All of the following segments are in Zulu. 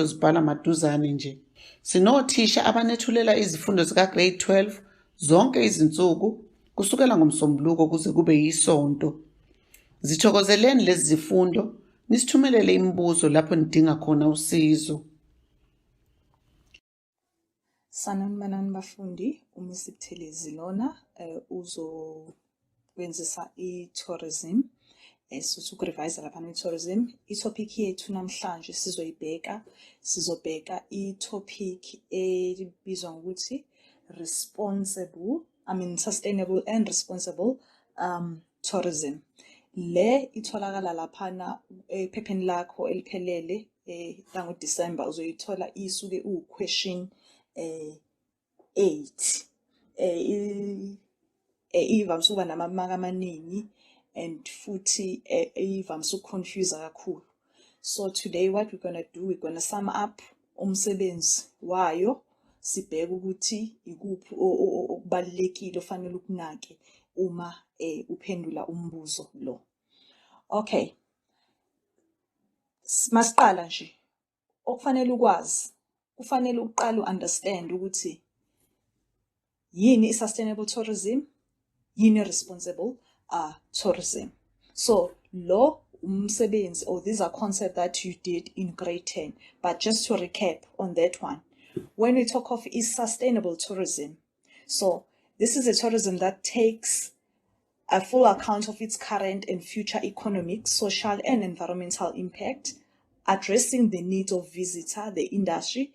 zibhala maduzane nje. Sinothisha abanethulela izifundo zika-Grade 12 zonke izinsuku kusukela ngoMsombuluko kuze kube yiSonto. Zithokozeleni lezi zifundo, nisithumelele imibuzo lapho nidinga khona usizo. Sanibonani bafundi, uMs Buthelezi lona uzokwenzisa i-tourism. Suthi ukurevise laphana i-tourism. I-topic yethu namhlanje sizobheka i-topic ebizwa ngokuthi sustainable and responsible tourism. Le itholakala laphana ephepheni lakho eliphelele langoDisemba uzoyithola isuke question 8. Ivamsu ukuba namamaka amaningi and futhi ivamsu ukuconfuse kakhulu. So today what we're going to do, we're going to sum up umsebenzi wayo, sibheke ukuthi ikuphi okubalekile ofanele ukunake uma uphendula umbuzo lo. Okay. Masiqala nje. Okufanele ukwazi, kufanele uqale understand ukuthi yini sustainable tourism, yini responsible tourism. So lo umsebenzi, or these are concepts that you did in grade 10, but just to recap on that one, when we talk of sustainable tourism, so this is a tourism that takes a full account of its current and future economic, social and environmental impact, addressing the needs of visitor, the industry,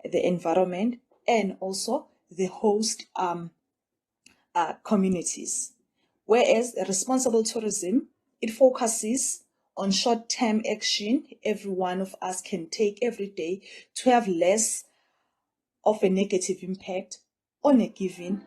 the environment, and also the host communities. Whereas responsible tourism, it focuses on short-term action every one of us can take every day to have less of a negative impact on a given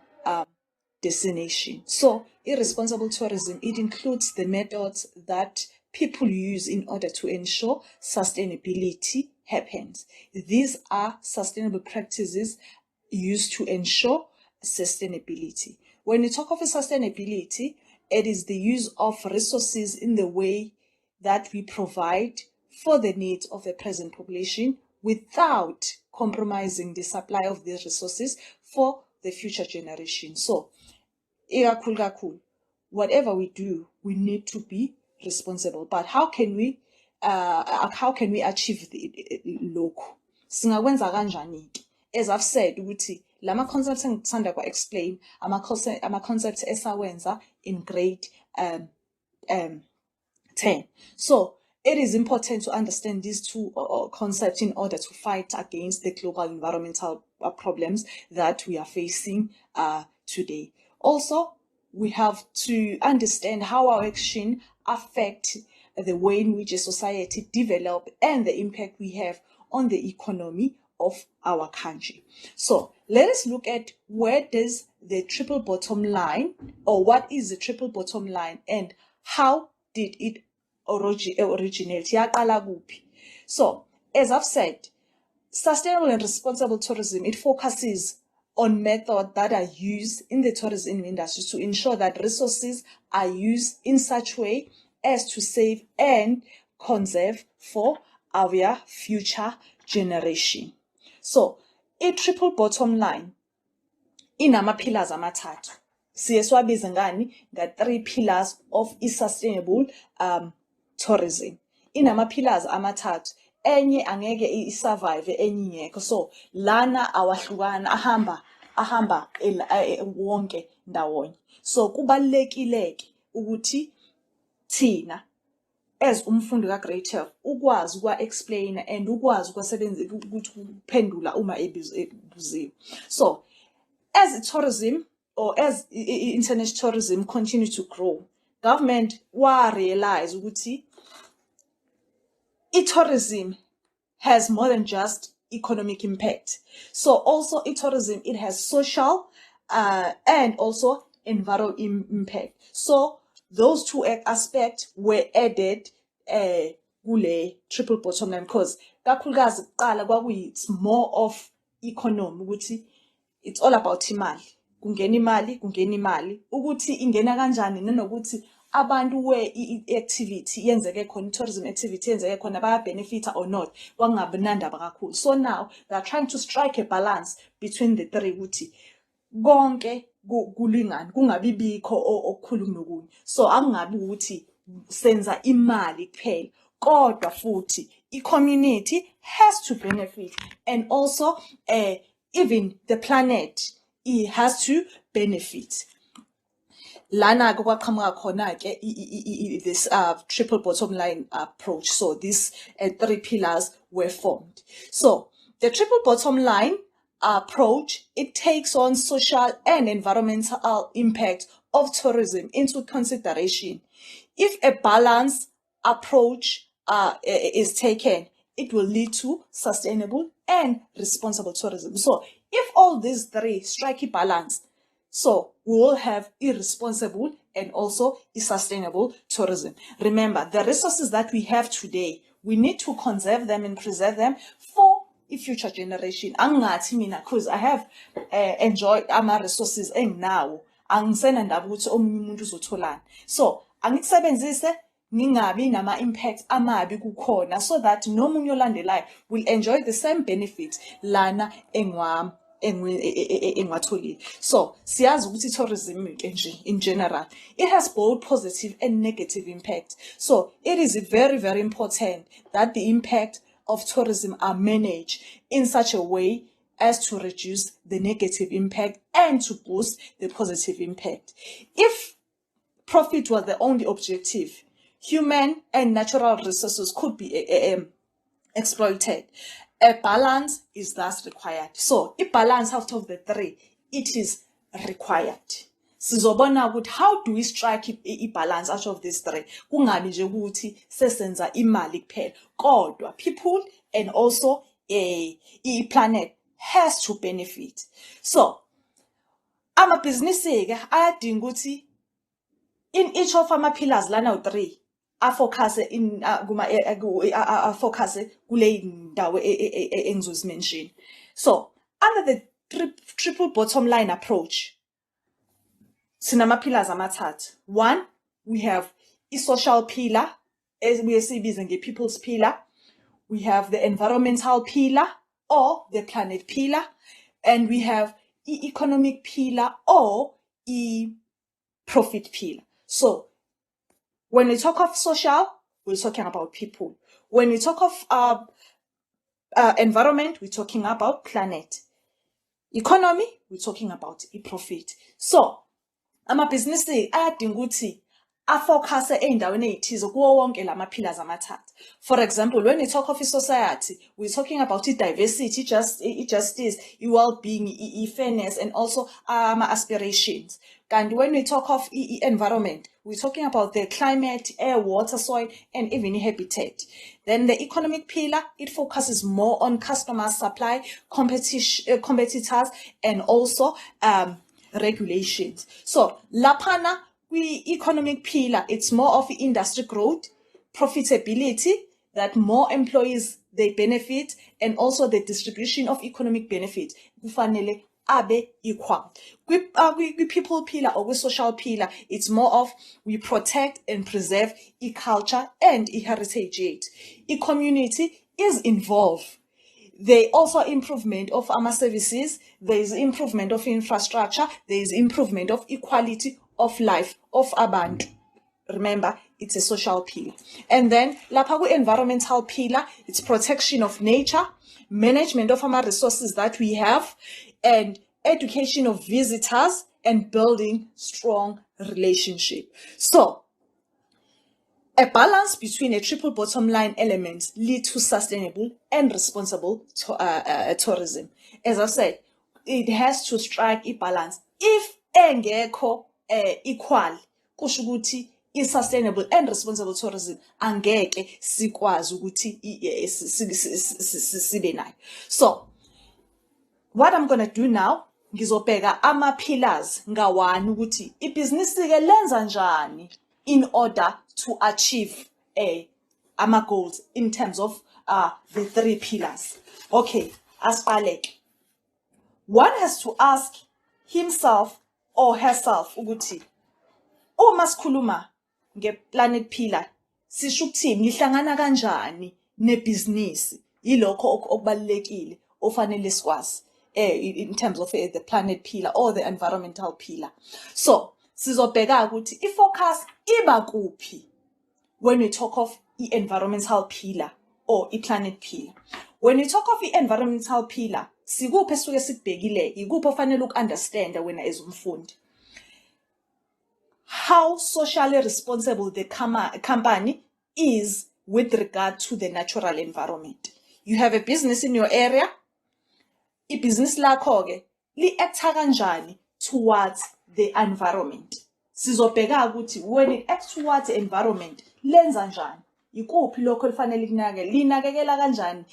destination. So irresponsible tourism, it includes the methods that people use in order to ensure sustainability happens. These are sustainable practices used to ensure sustainability. When we talk of sustainability, it is the use of resources in the way that we provide for the needs of the present population without compromising the supply of these resources for the future generation. So, whatever we do, we need to be responsible. But how can we achieve the local? Singakwenza kanjani? As I've said, lama concepts engithanda kwa explain ama concepts esawenza in grade 10. So it is important to understand these two concepts in order to fight against the global environmental problems that we are facing today. Also, we have to understand how our action affect the way in which a society develops and the impact we have on the economy of our country. So let us look at where does the triple bottom line, or what is the triple bottom line, and how did it originate? So as I've said, sustainable and responsible tourism, it focuses on methods that are used in the tourism industry to ensure that resources are used in such way as to save and conserve for our future generation. So, a triple bottom line inama pillars amathathu. Siyeswabiza ngani nga 3 pillars of sustainable tourism. Inama pillars amathathu. Enye angeke isurvive enye ingekho. So, lana awahlukana ahamba wonke ndawonye. So, kubalekileke ukuthi thina as umfundi ka grade 12 ukwazi ukwa explain and ukwazi ukwasebenzisa ukuthi uphendula uma ebuziwe. So as tourism, or as international tourism continue to grow, government wa realize ukuthi tourism has more than just economic impact. So also tourism, it has social and also environmental impact. So those two aspects were added kule triple bottom line, because kakhulukazi kuqala it's more of economy, ukuthi it's all about imali. Kungena imali ukuthi ingena kanjani, nanokuthi abantu activity yenzeke khona, tourism activity yenzeke khona baya-benefita or not, kwangabi nandaba kakhulu. So now they are trying to strike a balance between the three ukuthi konke kulingane, kungabi bikho okukhulu kunokunye. So angabi ukuthi senza imali kuphela, kodwa futhi i-community has to benefit, and also even the planet it has to benefit. Lana kwaqhamuka khona ke this triple bottom line approach. So these three pillars were formed. So the triple bottom line approach, it takes on social and environmental impact of tourism into consideration. If a balanced approach is taken, it will lead to sustainable and responsible tourism. So if all these three strike a balance, so we will have irresponsible and also sustainable tourism. Remember, the resources that we have today, we need to conserve them and preserve them for a future generation. Angathi mina, because I have enjoyed our resources now. Angisenandaba ukuthi omunye umuntu uzotholani. So angikusebenzise ngingabi nama impact amabi kukhona, so that nomunye olandelayo will enjoy the same benefits lana engwatholile. So siyazi ukuthi tourism nje in general, it has both positive and negative impact. So it is very, very important that the impact of tourism are managed in such a way as to reduce the negative impact and to boost the positive impact. If profit was the only objective, human and natural resources could be exploited. A balance is thus required. So, a balance out of the three, it is required. Sizobona ukuthi how do we strike a balance out of these three? Kungabi nje ukuthi sesenza imali kuphela, kodwa people and also a planet has to benefit. So, amabhizinisi ke ayadinga ukuthi in each of our pillars lana u3 focus in focus kule ndawo engizozimention. So under the triple bottom line approach, sinama pillars amathathu. One, we have a social pillar, as we see nge people's pillar. We have the environmental pillar or the planet pillar, and we have the economic pillar or the profit pillar. So when we talk of social, we're talking about people. When we talk of environment, we're talking about planet. Economy, we're talking about a profit. So amabhizinisi ayadinga ukuthi afocus endaweni ezithize kuwo wonke lama pillars amathathu. For example, when we talk of a society, we're talking about diversity, justice, well-being, fairness, and also aspirations. And when we talk of environment, we're talking about the climate, air, water, soil, and even habitat. Then the economic pillar, it focuses more on customer supply, competitors, and also regulations. So lapana, economic pillar, it's more of industry growth, profitability, that more employees they benefit, and also the distribution of economic benefit. Kufanele abe equal. We people pillar or we social pillar, it's more of we protect and preserve culture and heritage. Community is involved. There also improvement of our services, there is improvement of infrastructure, there is improvement of equality of life of abantu. Remember, it's a social pillar. And then lapha environmental pillar, it's protection of nature, management of our resources that we have, and education of visitors, and building strong relationship. So a balance between a triple bottom line elements lead to sustainable and responsible tourism. As I said, it has to strike a balance. If engekho equal, kusho ukuthi sustainable and responsible tourism angeke sikwazi ukuthi sibe nayo. So what I'm going to do now, ngizobheka ama pillars ngawani ukuthi ibhizinisi ke lenza njani in order to achieve ama goals in terms of the three pillars. Okay, asiqaleke. One has to ask himself or herself ukuthi uma sikhuluma nge-planet pillar sisho ukuthi ngihlangana kanjani nebhizinisi. Yilokho okubalulekile ofanele sikwazi in terms of the planet pillar or the environmental pillar. So sizobheka ukuthi i-focus iba kuphi when we talk of i-environmental pillar or i-planet pillar. When we talk of i-environmental pillar, sikuphi esuke sikubhekile, ikuphi ofanele uku-understanda wena as umfundi. How socially responsible the company is with regard to the natural environment. You have a business in your area. I-business lakho ke li-acta kanjani towards the environment. Sizobheka ukuthi when it acts towards the environment, lenza njani. Ikuphi lokho lifanele kunake, linakekela kanjani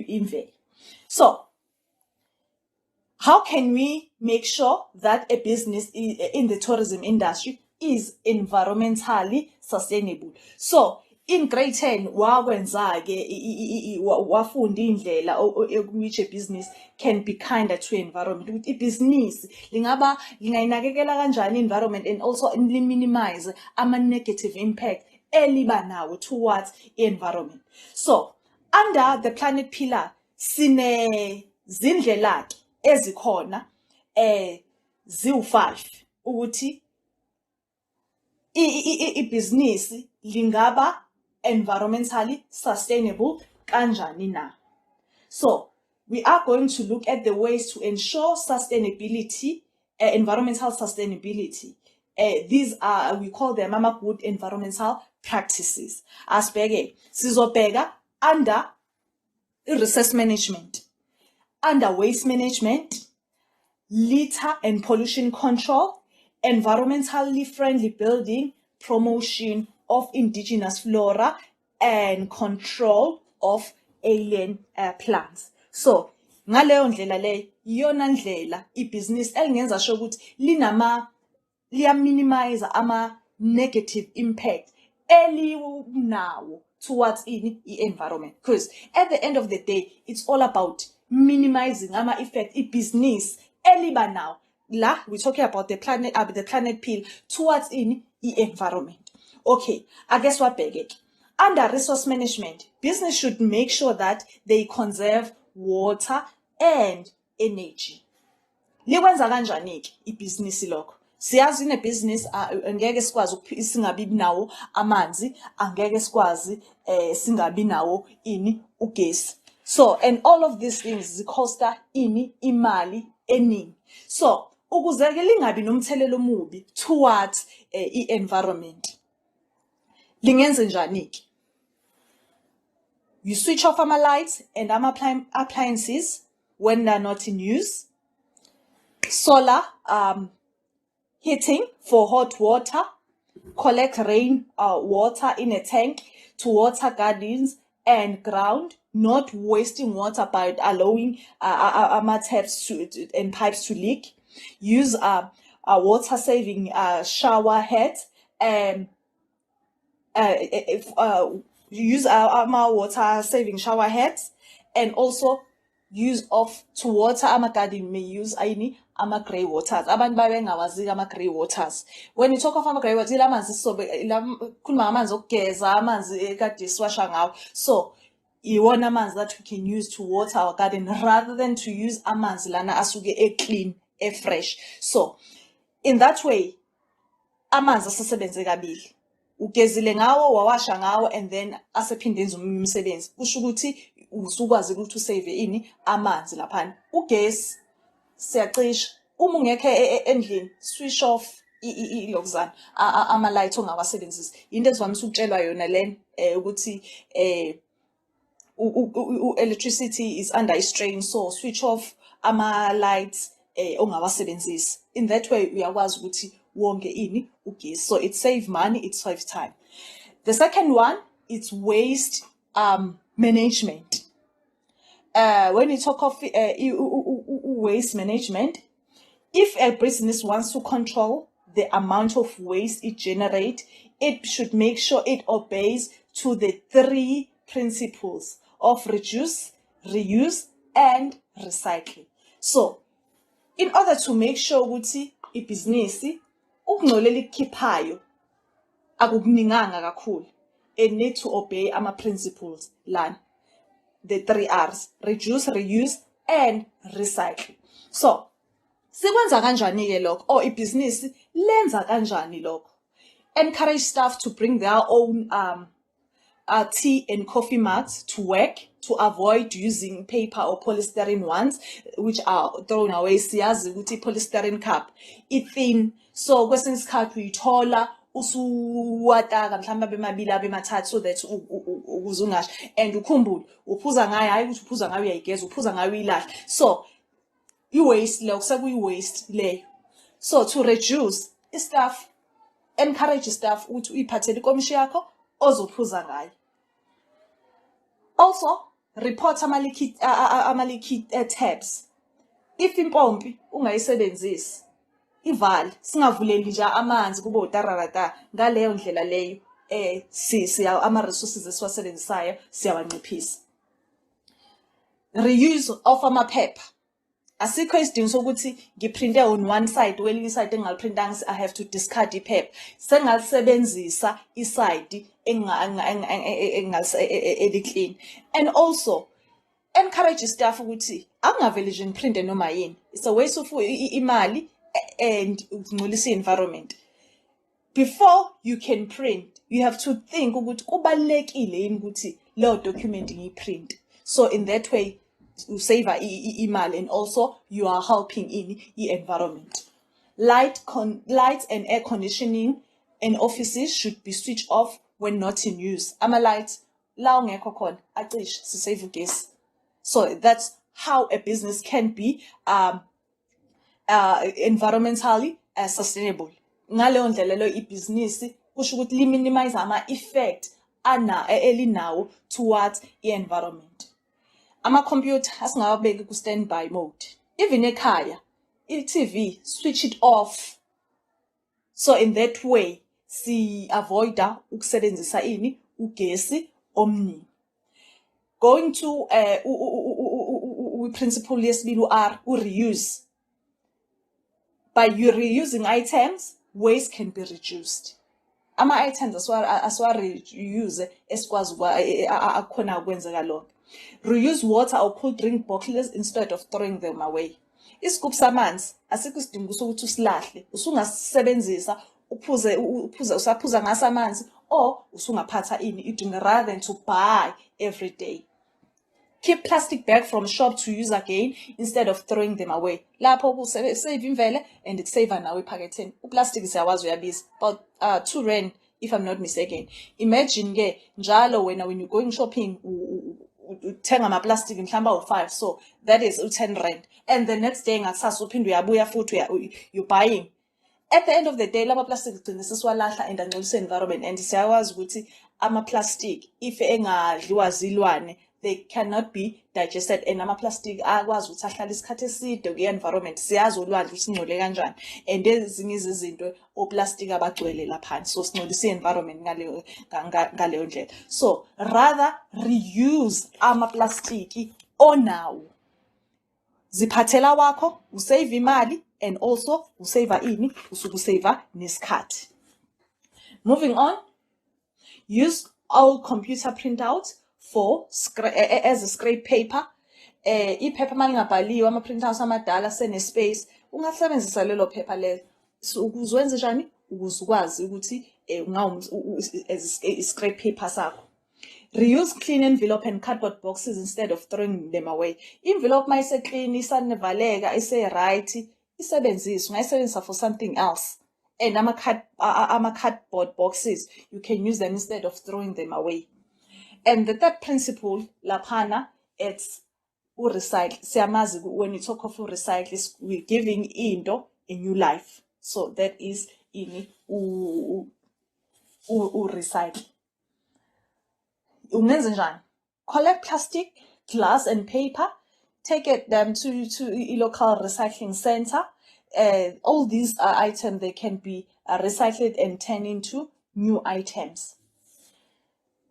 imvelo. So, how can we make sure that a business in the tourism industry is environmentally sustainable? So, in grade 10, wakwenza-ke wafunda indlela which a business can be kinder to environment. Ibhizinisi lingayinakekela kanjani environment and also minimize ama-negative impact eliba nawo towards environment. So, under the planet pillar, sine zindlela ezikhona ziwu-5 ukuthi ibhizinisi lingaba environmentally sustainable kanjani na. So we are going to look at the ways to ensure sustainability, environmental sustainability. These are, we call them good environmental practices. Asbege sizobheka under resource management, under waste management, litter and pollution control, environmentally friendly building, promotion of indigenous flora, and control of alien plants. So, ngaleyo ndlela le, iyona ndlela ibhizinisi elingenza sure ukuthi liya-minimize ama-negative impact elinawo towards i-environment. Because at the end of the day, it's all about minimizing ama-effect ibhizinisi eliba nawo. La, we're talking about the planet pill towards i-environment. Okay, I guess what beg. Under resource management, business should make sure that they conserve water and energy. Likwenza kanjani-ke ibhizinisi lokho? Siyazi ine-business angeke sikwazi singabi nawo amanzi, angeke sikwazi singabi nawo ugesi. So, and all of these things zikhosta imali eningi. So, ukuze ke lingabi nomthelelo omubi towards i-environment, lingenze njani-ke? You switch off lights and appliances when they're not in use. Solar heating for hot water. Collect rain water in a tank to water gardens and ground, not wasting water by allowing taps and pipes to leak. Use a water saving shower heads and use our water saving shower heads, and also use of to water garden may use grey waters. Abantu babengawazi grey waters. When you talk of grey waters, ilamanzi kunama amanzi okugeza, amanzi ekade siwasha ngawo. So iwona amanzi that we can use to water our garden rather than to use amanzi lana asuke clean, fresh. So in that way, amanzi asesebenze kabili. Ugezile ngawo, wawasha ngawo, and then asephinde enze umsebenzi. Kusho ukuthi usukwazi ukuthi usave amanzi laphana. Ugesi siyacisha. Uma ungekho endlini, switch off lokuzana ama-light ongawasebenzisi. Into ezivamise ukutshelwa yona lena ukuthi electricity is under strain, so switch off ama-lights ongawasebenzisi. In that way, uyakwazi ukuthi wonge ugesi. So it saves money, it saves time. The second one, it's waste management. When you talk of waste management, if a business wants to control the amount of waste it generates, it should make sure it obeys to the 3 principles of reduce, reuse, and recycle. So, in order to make sure ukuthi ibhizinisi ukungcolela ikukhiphayo akukuninganga kakhulu. It need to obey ama principles lana, the 3 R's: reduce, reuse and recycle. So sikwenza kanjani ke lokho, or ibhizinisi lenza kanjani lokho? Encourage staff to bring their own tea and coffee mugs to work, to avoid using paper or polystyrene ones, which are thrown away. Siyazi ukuthi polystyrene cup i-thin, so kwesinye isikhathi uyithola usuwataka mhlawumbe abemabili abemathathu, so that ukuze ungashi. And ukhumbule uphuza ngayo, hayi ukuthi uphuza ngayo uyayigeza, uphuza ngayo uyilahla. So i-waste leyo sekuyi-waste leyo. So to reduce, i-staff encourage staff ukuthi uyiphathele ikomishi yakho ozophuza ngayo. Also report ama-leaky tabs. If impompi ungayisebenzisi, ivale, singavuleli nje amanzi kube utararata. Ngaleyo ndlela leyo ama-resources esiwasebenzisayo siyawanciphisa. Reuse of amaphepha. Asikho isidingo sokuthi ngiprinte on one side, kwelinye side engaliprintanga, I have to discard iphepha. Sengalisebenzisa iside eli-clean. And also encourage staff ukuthi angaveli nje ngiprinte noma yini. It's a waste of imali and ungcolisa i-environment. Before you can print, you have to think ukuthi kubalekile yini ukuthi leyo document ngiyiprint. So in that way you save imali, and also you are helping in the environment. Lights and air conditioning in offices should be switched off when not in use. Ama-lights la ungekho khona acishe, sisave ugesi. So that's how a business can be environmentally sustainable. Ngaleyo ndlela leyo ibhizinisi kusho ukuthi li-minimize ama-effect elinawo towards i-environment. Ama-computer asingawabeki ku-standby mode. Even ekhaya, i-TV, switch it off. So in that way, si-avoida ukusebenzisa ugesi omningi. Going to principle yesibili, R, reuse. By you reusing items, waste can be reduced. Ama-items aswa-reuse esikwazi akhona ukwenzeka lokho. Reuse water or cold drink bottles instead of throwing them away. Isigubhu samanzi asikho isidingo sokuthi usilahle, usungasebenzisa usaphuza ngaso amanzi, or usungaphatha idinga, rather than to buy every day. Keep plastic bag from shop to use again instead of throwing them away. Lapho save imvele and it save nawe ephaketheni. Uplastic siyawazi uyabiza, about 2 rand if I'm not mistaken. Imagine ke njalo when you're going shopping uthenga ama-plastic mhlawumbe u5, so that is 10 rand, and the next day ngakusasa uphinde uyabuya futhi you're buying. At the end of the day lama plastic gcine sesiwalahla and angcolisa environment. And siyawazi ukuthi ama-plastic if engadliwa zilwane, they cannot be digested, and ama-plastic akwazi ukuthi ahlale isikhathi eside kwi-environment. Siyazi ulwandle usingcole kanjani, and ezinye izinto oplastic abagcwele lapha, so singcolisa i-environment ngaleyo ndlela. So rather reuse ama-plastic onawo, ziphathela wakho, usave imali, and also usave usave nesikhathi. Moving on, use all computer printouts for as a scrape paper. I-paper malingabhaliwe, ama-printouts amadala sene-space, ungasebenzisa lelo paper lelo. So ukuze wenze njani? Ukuze ukwazi ukuthi scrape paper sakho. Reuse clean envelope and cardboard boxes instead of throwing them away. Envelope mayise clean, isanevaleka, ise right, isebenziswe, ungayisebenzisa for something else. And ama-cardboard boxes, you can use them instead of throwing them away. And the third principle, laphana, it's recycle. Siyamazi, when you talk of recycle, we're giving into a new life. So that is recycle. Ungenze njani? Collect plastic, glass, and paper. Take them to a local recycling center. All these items, they can be recycled and turned into new items.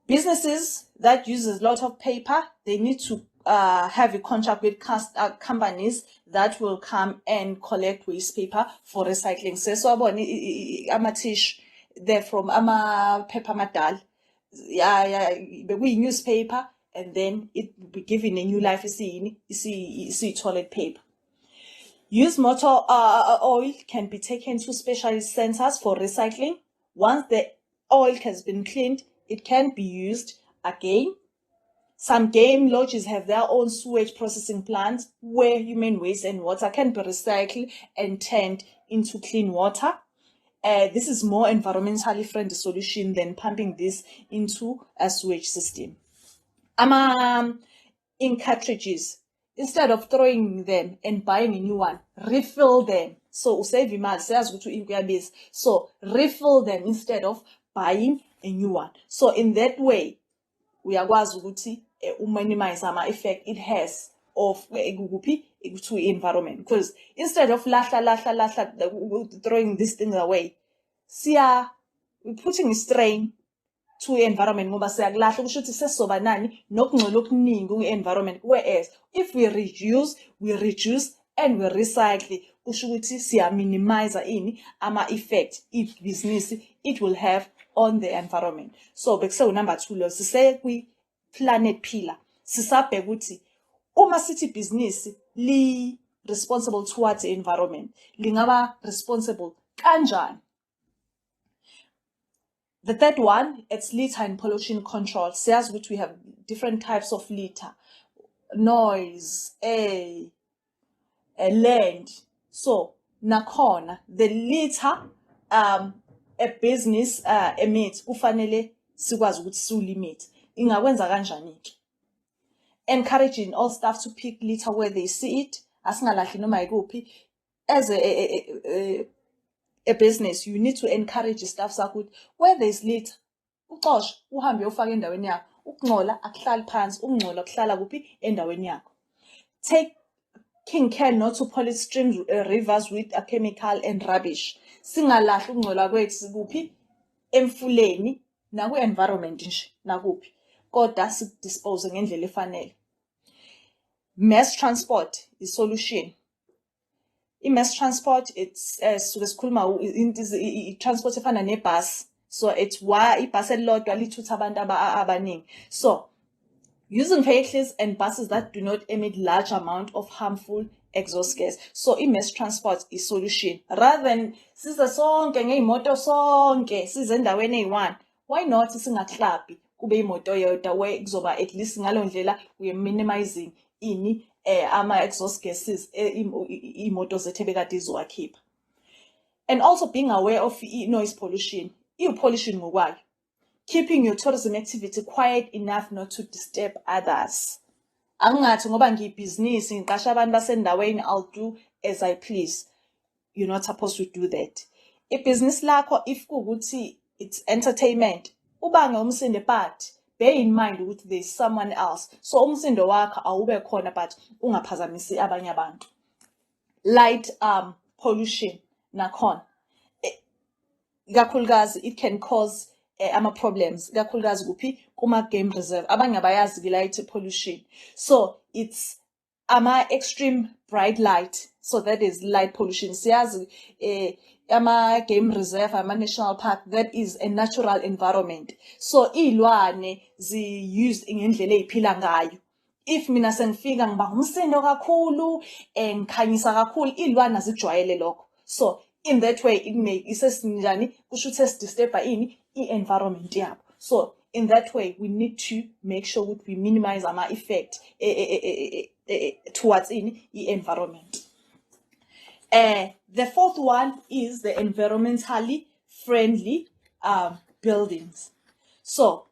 Businesses that uses a lot of paper, they need to have a contract with companies that will come and collect waste paper for recycling. So amatish they're from paper madal. We newspaper, and then it will be given a new life. You see toilet paper. Used motor oil can be taken to specialist centers for recycling. Once the oil has been cleaned, it can be used again. Some game lodges have their own sewage processing plants where human waste and water can be recycled and turned into clean water. This is more environmentally friendly solution than pumping this into a sewage system. In cartridges, instead of throwing them and buying a new one, refill them. So save imali, says ukuthi so refill them instead of buying a new one. So in that way, uyakwazi ukuthi minimize effect it has of to environment, because instead of throwing these things away, we're putting a strain to environment ngoba siyakulahla kusho ukuthi sesizoba nani nokungcola okuningi ku-environment. Whereas if we reduce and we recycle, kusho ukuthi siyaminimize ama-effect ibhizinisi it will have on the environment. So bekusewu number 2 lo sise kwi-planet pillar, sisabheka ukuthi uma sithi ibhizinisi li-responsible towards the environment, lingaba responsible kanjani? The third one, it's litter and pollution control. Says which we have different types of litter: noise, air, land. So nakhona the litter a business emits kufanele sikwazi ukuthi silimit. Ingakwenza kanjani ke? Encouraging all staff to pick litter where they see it. Asingalahli noma ikuphi. As a business, you need to encourage staff sakho where there's litter, uxoshe uhambe ufake endaweni yakho. Ukungcola akuhlali phansi, ukungcola kuhlala kuphi endaweni yakho. Taking care not to pollute streams, rivers with a chemical and rubbish. Singalahli ukungcola kwethu kuphi emfuleni na ku environment nje nakuphi, kodwa sidispose ngendlela efanele. Mass transport is solution. I-mass transport, it's transport efana nebus. So it's why ibus elilodwa lithutha abantu abaningi. So using vehicles and buses that do not emit large amount of harmful exhaust gas. So i-mass transport is solution. Rather than size sonke ngey'moto sonke size endaweni eyi-1, why not singaklabi kube imoto yodwa where kuzoba at least ngalo ndlela we are minimizing ama-exhaust gases imoto zethu ebekade izowakhipha. And also being aware of noise pollution. Pollution ngokwayo. Keeping your tourism activity quiet enough not to disturb others. Angathi ngoba ngiyibhizinisi ngiqasha abantu basendaweni, I'll do as I please. You're not supposed to do that. Ibhizinisi lakho if kuwukuthi it's entertainment, ubange umsindo but bear in mind ukuthi there's someone else. So umsindo wakho awube khona but ungaphazamisi abanye abantu. Light pollution nakhona. Ikakhulukazi it can cause ama-problems. Ikakhulukazi kuphi kuma-game reserve. Abanye abayazi light pollution. So it's extreme bright light. So that is light pollution. Siyazi ama-game reserve, ama-national park, that is a natural environment. So iy'lwane zi-used ngendlela ey'phila ngayo. If mina sengifika ngiba umsindo kakhulu ngikhanyisa kakhulu, iy'lwane azijwayele lokho. So in that way isesinjani kusho ukuthi sesidisturba i-environment yabo. So in that way we need to make sure that we minimize ama-effect towards i-environment. The fourth one is the environmentally friendly buildings. So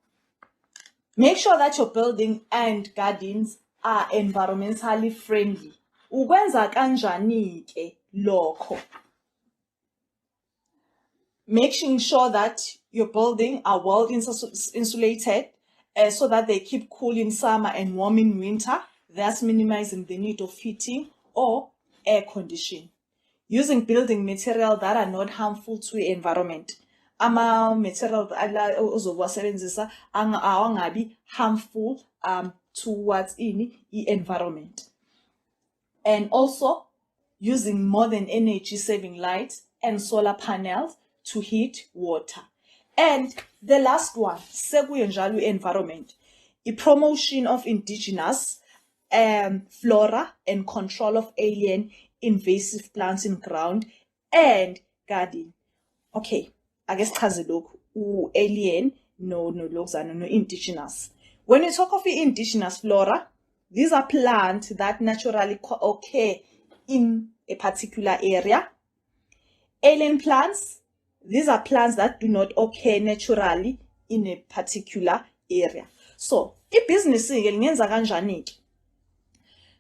make sure that your building and gardens are environmentally friendly. Ukwenza kanjani ke lokho? Making sure that your building are well insulated so that they keep cool in summer and warm in winter, thus minimizing the need of heating or air conditioning. Using building material that are not harmful to the environment. Ama-material ozowasebenzisa awangabi harmful towards the environment. And also using modern energy saving lights and solar panels to heat water. And the last one, sekuyo njalo environment, promotion of indigenous flora and control of alien invasive plants in ground and garden. Okay, I guess chaze lokhu alien no indigenous. When you talk of the indigenous flora, these are plants that naturally occur in a particular area. Alien plants, these are plants that do not occur naturally in a particular area. So, ibhizinisi-ke lingenza kanjani-ke?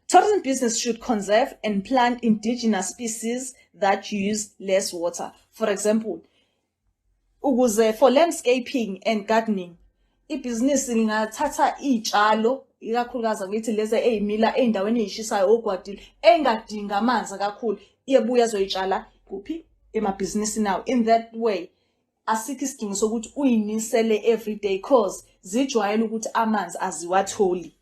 Tourism business should conserve and plant indigenous species that use less water. For example, for landscaping and gardening, ibhizinisi lingathatha iy'tshalo ikakhulukazi akithi lezi ey'mila ey'ndaweni ey'shisayo ogwadile engadingi amanzi kakhulu iyebuya azoy'tshala kuphi emabhizinisini nawo. In that way asikho isidingo sokuthi uyinisele everyday cause zijwayele ukuthi amanzi aziwatholi.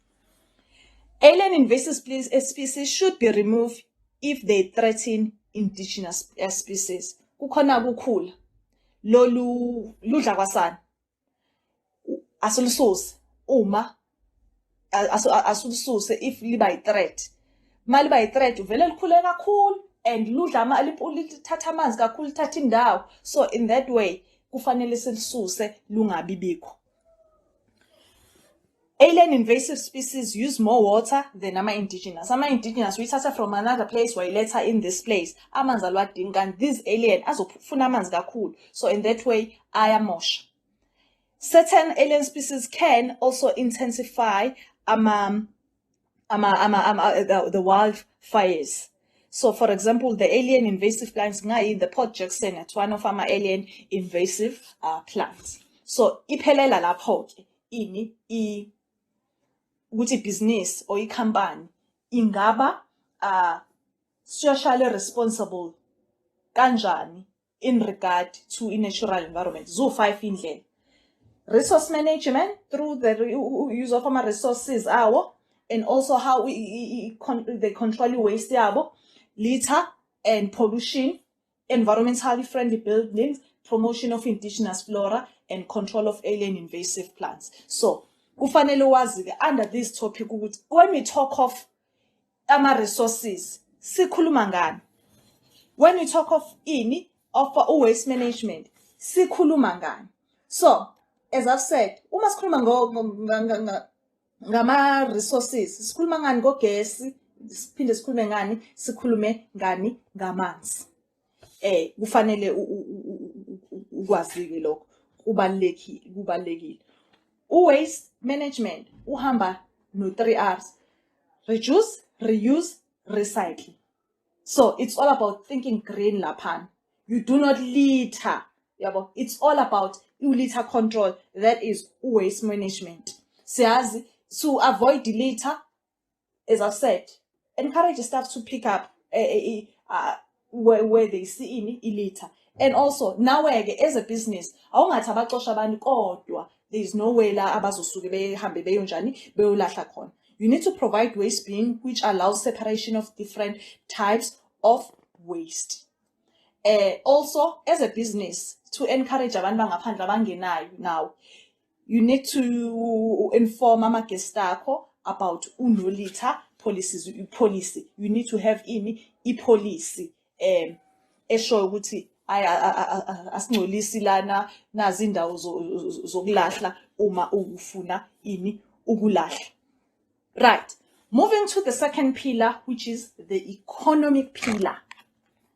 Alien invasive species should be removed if they threaten indigenous species. Kukhona kukhula lolu ludla kwasana asulususe uma asulususe if liba yi-threat. Uma liba yi-threat uvele likhule kakhulu and ludla lithatha amanzi kakhulu lithatha indawo. So in that way kufanele silisuse lungabi bikho. Alien invasive species use more water than ama-indigenous. Ama-indigenous uyithatha from another place wayiletha in this place. Amanzi alwadingi kanti these alien azofuna amanzi kakhulu. So in that way ayamosha. Certain alien species can also intensify the wildfires. So for example, the alien invasive plants the Port Jackson at one of our alien invasive plants. So iphelela lapho ke ini ukuthi business or company ingaba socially responsible kanjani in regard to natural environment. Zo 5 indlela. Resource management through the use of our resources and also how they control waste litter and pollution, environmentally friendly buildings, promotion of indigenous flora and control of alien invasive plants. So kufanele wazi under this topic ukuthi when we talk of ama resources sikhuluma ngani. When we talk of waste management sikhuluma ngani. So as I've said, uma sikhuluma ngama resources sikhuluma ngani ngogesi, siphinde sikhulume ngani, sikhulume ngani ngamanzi. Kufanele ukwazi lokho kubalekile. Waste management uhamba no 3 R's: reduce, reuse, recycle. So it's all about thinking green laphan. You do not litter. It's all about litter control. That is waste management. Siyazi, to avoid the litter, as I've said, encourage staff to pick up where they see in litter. And also now as a business, awungathi abaxosha abantu kodwa there is no way la abazosuke behambe beyonjani beyolahla khona. You need to provide waste bin which allows separation of different types of waste. Also as a business, to encourage abantu bangaphandle abangenayo now, you need to inform ama-guest akho about no-litter policy. You need to have policy eshoyo ukuthi asingcolisi lana nazi indawo zokulahla uma ufuna ukulahla. Right. Moving to the second pillar, which is the economic pillar.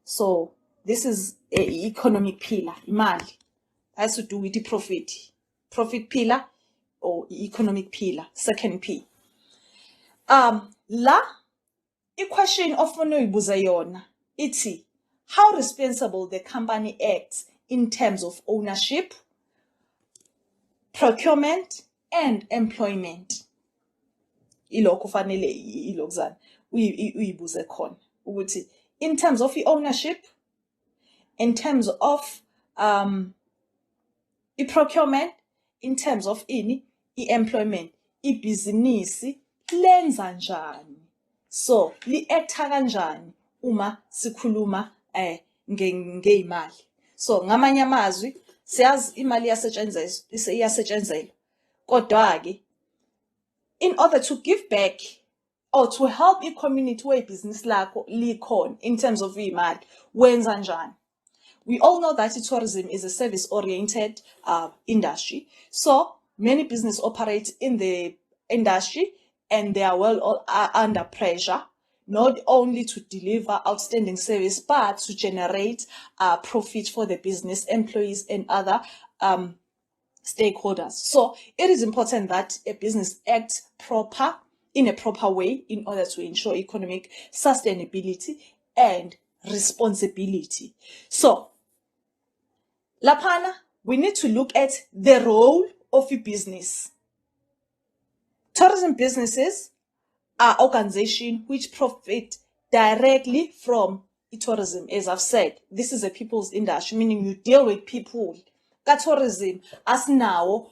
So this is an economic pillar. Imali has to do with the profit pillar or economic pillar. Second P. La question ofuna uyibuza yona ithi how responsible the company acts in terms of ownership, procurement, and employment. Ilokho fanele ilokuzana uyibuze khona ukuthi in terms of ownership, in terms of procurement, in terms of employment, ibhizinisi lenza njani. So li acta kanjani uma sikhuluma ngeimali. So ngamanye amazwi siyazi imali iyasetshenzelwa. Kodwa-ke, in order to give back or to help i-community webhizinisi lakho likhona in terms of imali, wenza njani? We all know that tourism is a service-oriented industry. So many businesses operate in the industry and they are under pressure, not only to deliver outstanding service, but to generate profit for the business, employees, and other stakeholders. So it is important that a business acts in a proper way in order to ensure economic sustainability and responsibility. So laphana, we need to look at the role of a business. Tourism businesses are organizations which profit directly from tourism. As I've said, this is a people's industry, meaning you deal with people. Tourism, asinayo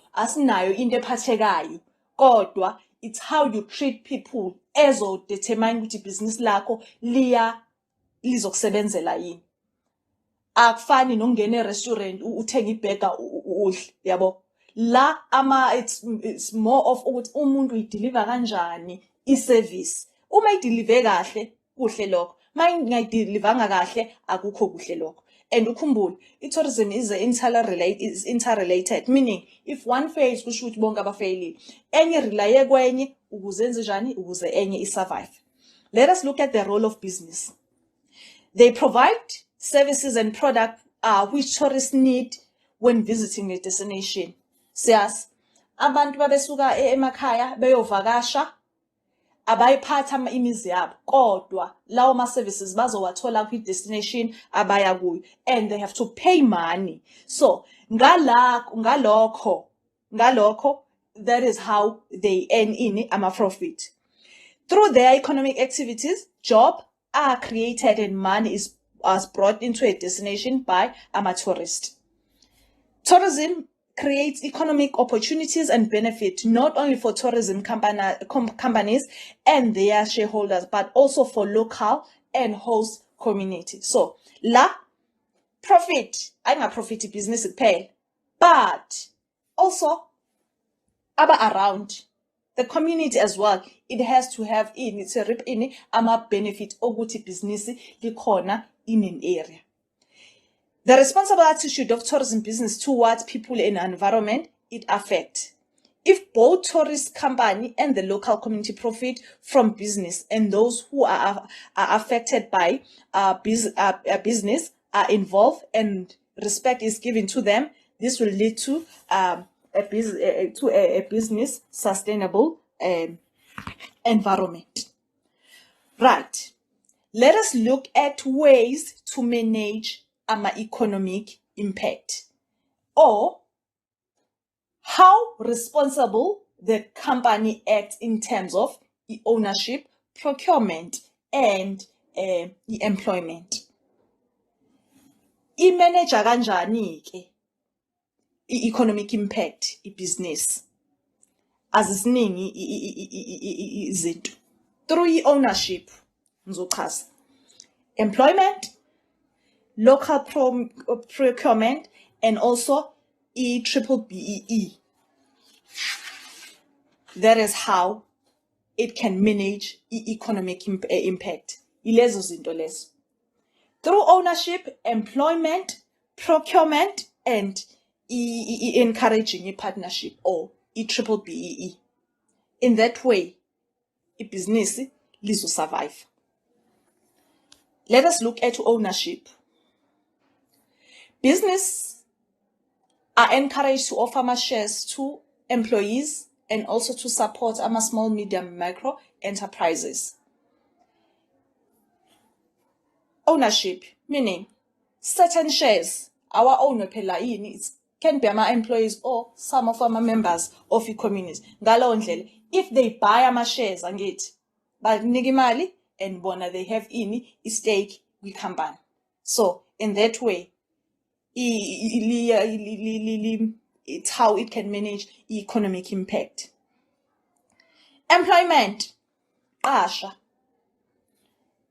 into ephathekayo, kodwa it's how you treat people determine ukuthi business lakho lizokusebenzela yini. Akufani nokungena e-restaurant uthenga ibhega udle, yabo. La it's more of ukuthi umuntu uyideliver kanjani i-service. Uma ideliver kahle, kuhle lokho. Uma ingayidilivanga kahle, akukho kuhle lokho. And ukhumbule, tourism is interrelated, meaning if one fails, kusho ukuthi bonke abafailile. Enye relay kwenye ukuze enze njani, ukuze enye isurvive. Let us look at the role of business. They provide services and products which tourists need when visiting a destination. Siyazi, abantu babesuka emakhaya beyovakasha, abayiphatha imizi yabo, kodwa lawo ma-services bazowathola kwi-destination abaya kuyo, and they have to pay money. So ngalokho, that is how they earn in ama-profit. Through their economic activities, jobs are created and money is brought into a destination by tourists. Tourism creates economic opportunities and benefit not only for tourism companies and their shareholders, but also for local and host communities. So la profit, profit business kuphela, but also around the community as well. It has to have benefit okuthi business likhona in an area. The responsible attitude of tourism business towards people and environment, it affects. If both tourist company and the local community profit from business, and those who are affected by business are involved and respect is given to them, this will lead to a business sustainable environment. Right. Let us look at ways to manage economic impact, or how responsible the company acts in terms of ownership, procurement, and employment. I-manage kanjani ke economic impact business azisiningi izinto through ownership ngizochaza employment, local procurement, and also BEE. That is how it can manage economic impact. Ilezo zinto lezo. Through ownership, employment, procurement, and encouraging a partnership or BEE. In that way, a business will survive. Let us look at ownership. Business are encouraged to offer shares to employees and also to support small, medium, micro enterprises. Ownership, meaning certain shares, our owner it can be our employees or some of our members of the community. If they buy our shares and get imali and they have a stake with company. So in that way, it's how it can manage economic impact. Employment.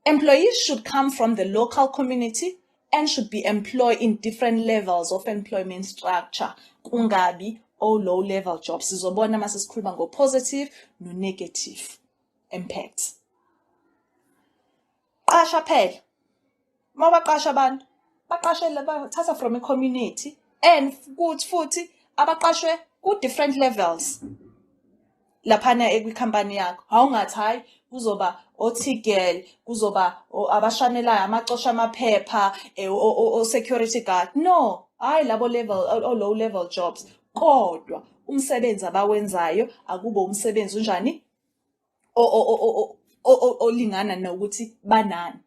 Employees should come from the local community and should be employed in different levels of employment structure. Kungabi or low-level jobs. Sizobona mase sikhuluma ngo-positive no-negative impacts. Qasha phela. Mawabaqasha abantu, baqashele bathatha from a community and futhi abaqashwe ku different levels. Laphana ekwicompany yakho awungathi hayi kuzoba otigel kuzoba abashanelayo amacosha amaphepha o security guard. No, hayi labo level o low level jobs, kodwa umsebenzi abawenzayo akube umsebenzi unjani olingana nokuthi banani.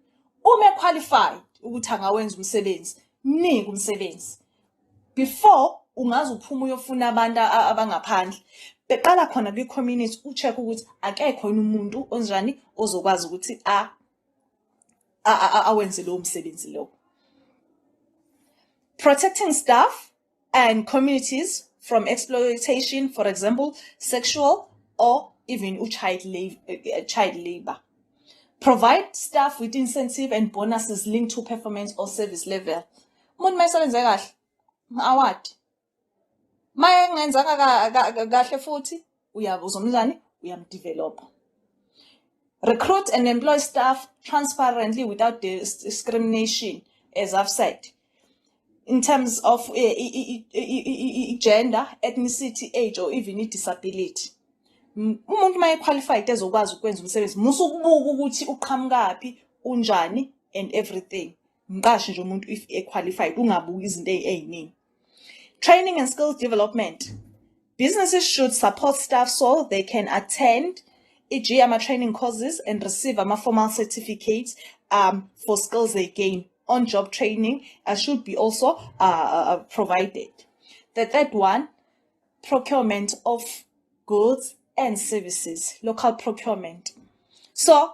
Uma qualified ukuthi angawenza umsebenzi, mnika umsebenzi before ungaze uphuma uyofuna abantu abangaphandle. Beqala khona kwi-community ucheck ukuthi akekho yini umuntu onjani ozokwazi ukuthi awenze lo msebenzi lo. Protecting staff and communities from exploitation, for example, sexual or even child labor. Provide staff with incentive and bonuses linked to performance or service level. Umuntu mayisebenze kahle, award. Maya ngenzanga kahle futhi uzomzani uyamdevelop. Recruit and employ staff transparently without discrimination, as I've said, in terms of gender, ethnicity, age, or even disability. Umuntu maye qualified ezokwazi ukwenza umsebenzi musukubuka ukuthi uqhamukaphi unjani and everything. Mqashi nje umuntu if qualified ungabuki izinto eziningi. Training and skills development. Businesses should support staff so they can attend e.g. training courses and receive formal certificates for skills they gain. On-job training should be also provided. The third one, procurement of goods and services, local procurement. So,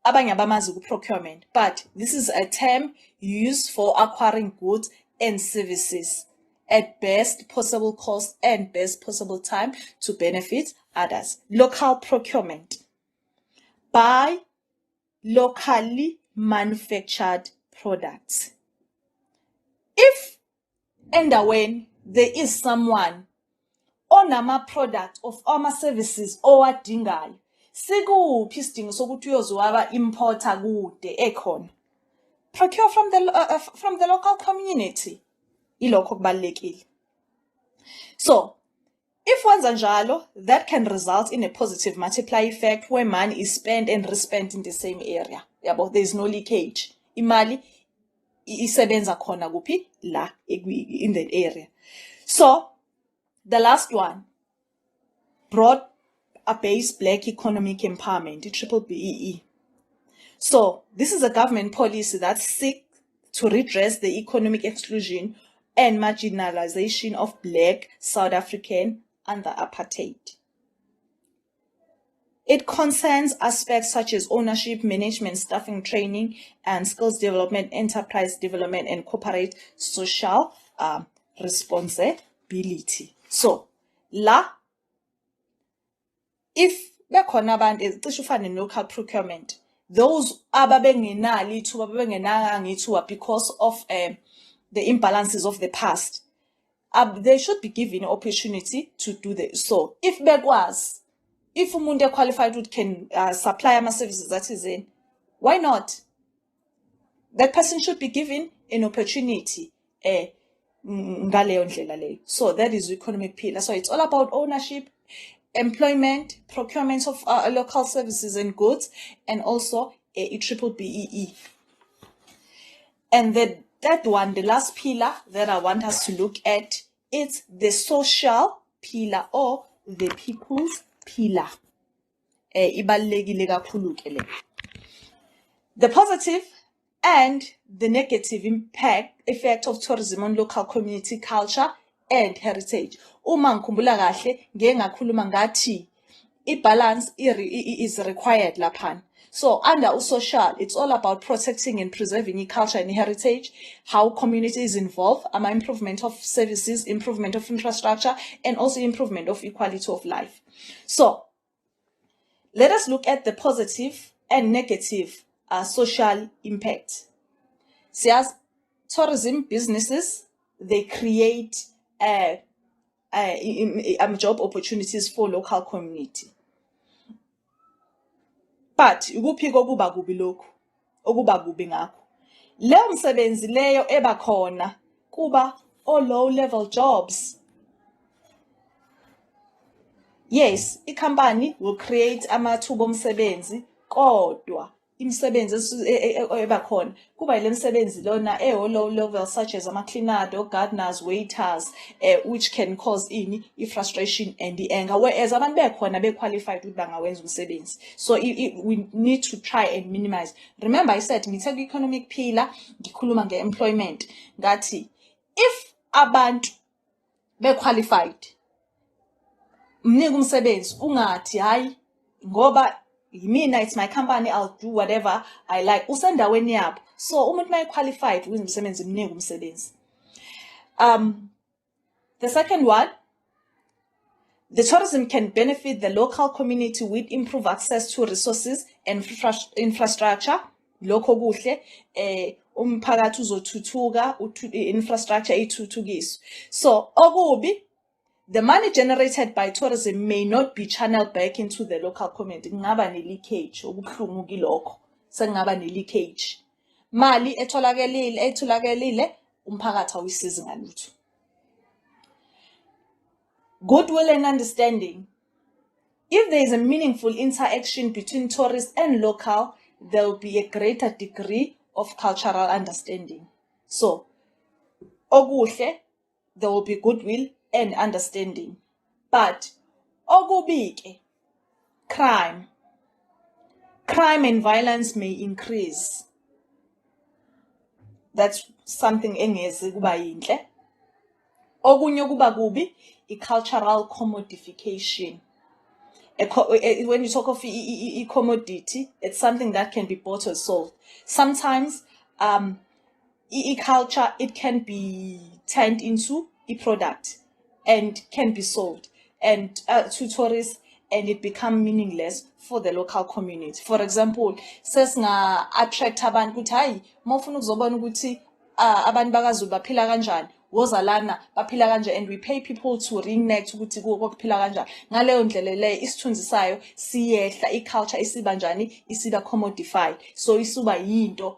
abanye abamazi procurement, but this is a term used for acquiring goods and services at best possible cost and best possible time to benefit others. Local procurement. Buy locally manufactured products. If and when there is someone onama product of ama services owadingayo, sikuphi isidingo sokuthi uyozwaba importer kude ekhona, procure from the local community. Ilokho kubalekile. So, if wenza njalo, that can result in a positive multiplier effect where money is spent and respent in the same area. Yabo, there is no leakage. Imali isebenza khona kuphi la in that area. So, the last one, broad-based Black economic empowerment, BBEE. So, this is a government policy that seeks to redress the economic exclusion and marginalization of Black South African under apartheid. It concerns aspects such as ownership, management, staffing, training, and skills development, enterprise development, and corporate social responsibility. So, la, if bekhona abantu ezicishe ufane local procurement, those ababengenali ithuba ababengenanga ithuba because of the imbalances of the past, they should be given opportunity to do this. So, if bekwazi, if umuntu qualified can supply ama services that is in, why not? That person should be given an opportunity. So that is the economic pillar. So it's all about ownership, employment, procurement of local services and goods, and also a BBEE. And that one, the last pillar that I want us to look at, it's the social pillar or the people's pillar. The positive and the negative effect of tourism on local community culture and heritage. Uma ngikhumbula kahle ngeke ngakhuluma ngathi balance is required laphan. So under social, it's all about protecting and preserving culture and heritage, how community is involved, improvement of services, improvement of infrastructure, and also improvement of equality of life. So let us look at the positive and negative social impact. Siyazi, tourism businesses, they create job opportunities for local community. But ikuphi kokuba kubi lokhu? Okuba kubi ngakho. Leyo msebenzi leyo eba khona kuba low level jobs. Yes, company will create amathuba omsebenzi kodwa imisebenzi eba khona kuba ile misebenzi lona low level such as ama-cleaner, gardeners, waiters, which can cause frustration and anger, whereas abantu bekhona be-qualified ukuthi bangawenza umsebenzi. So we need to try and minimize. Remember I said ngithe ku-economic pillar ngikhuluma nge-employment ngathi if abantu be-qualified mnika umsebenzi ungathi hayi ngoba yimina, it's my company, I'll do whatever I like. Usendaweni yabo. So umuntu maye-qualified ukwenza umsebenzi mnika umsebenzi. The second one, the tourism can benefit the local community with improved access to resources and infrastructure. Lokho kuhle, umphakathi uzothuthuka, infrastructure ithuthukiswe. So okubi, the money generated by tourism may not be channeled back into the local community. Kungaba ne-leakage, okubuhlungu kilokho. Sekungaba ne-leakage. Mali etholakelile, umphakathi awuyisizi ngalutho. Goodwill and understanding. If there is a meaningful interaction between tourists and local, there will be a greater degree of cultural understanding. So, okuhle, there will be goodwill and understanding. But okubi, crime and violence may increase. That's something engeze kuba yinhle. Okunye kuba kubi, cultural commodification. When you talk of commodity, it's something that can be bought or sold. Sometimes culture, it can be turned into a product and can be sold and to tourists, and it become meaningless for the local community. For example, sesinga attract abantu ukuthi hayi mawufuna ukuzobona ukuthi abantu bakaZulu baphila kanjani, woza lana baphila kanje, and we pay people to reenact ukuthi kuphila kanjani. Ngaleyo ndlela le isithunzi sayo siyehla, iculture isiba njani, isiba commodified, so isuba yinto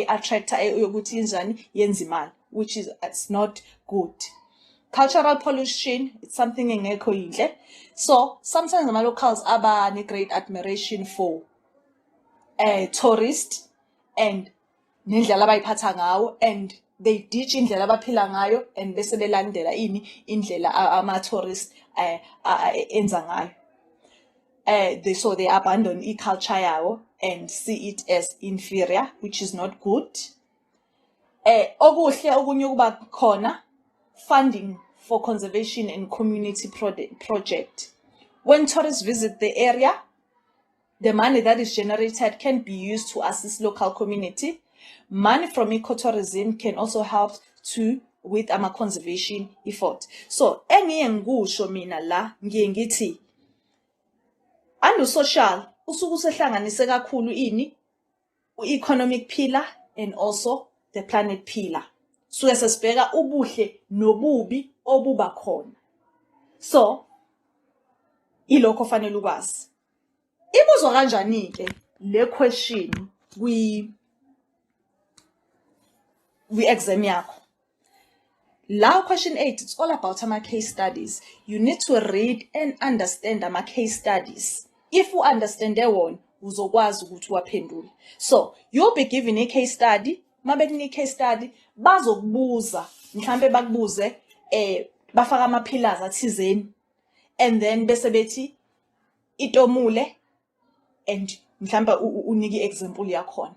attractor yokuthi injani yenza imali, which is it's not good. Cultural pollution, it's something engekho yinhle. So sometimes the locals aba ne great admiration for tourists and nendlela abayiphatha ngawo, and they ditch indlela abaphila ngayo and bese belandela indlela ama-tourists enza ngayo. So they abandon culture yawo and see it as inferior, which is not good. Okuhle okunye kuba khona, funding for conservation and community project. When tourists visit the area, the money that is generated can be used to assist local community. Money from ecotourism can also help with our conservation effort. So, engiye ngikusho mina la ngiye ngithi ando social usuku sehlanganise kakhulu economic pillar and also the planet pillar. Suke sesibheka ubuhle nobubi obuba khona. So, ilokho fanele ukwazi. Ibuzwa kanjani ke le question exam yakho? La question 8, it's all about case studies. You need to read and understand case studies. If you understand that one, uzokwazi ukuthi waphendule. So, you'll be given a case study. Mabekuni case study, bazokubuza, mhlambe bakubuze bafaka ama-pillars athizeni, and then bese bethi itomule, and mhlambe uniki example yakhona.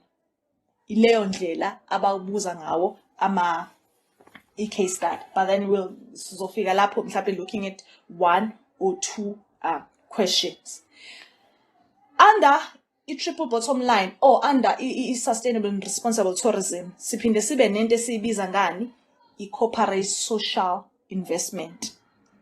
Ileyo ndlela ababuza ngawo case study. But then sizofika lapho mhlambe looking at 1 or 2 questions. Under triple bottom line, or under sustainable and responsible tourism, siphinde sibe nento esiyibiza ngani corporate social investment.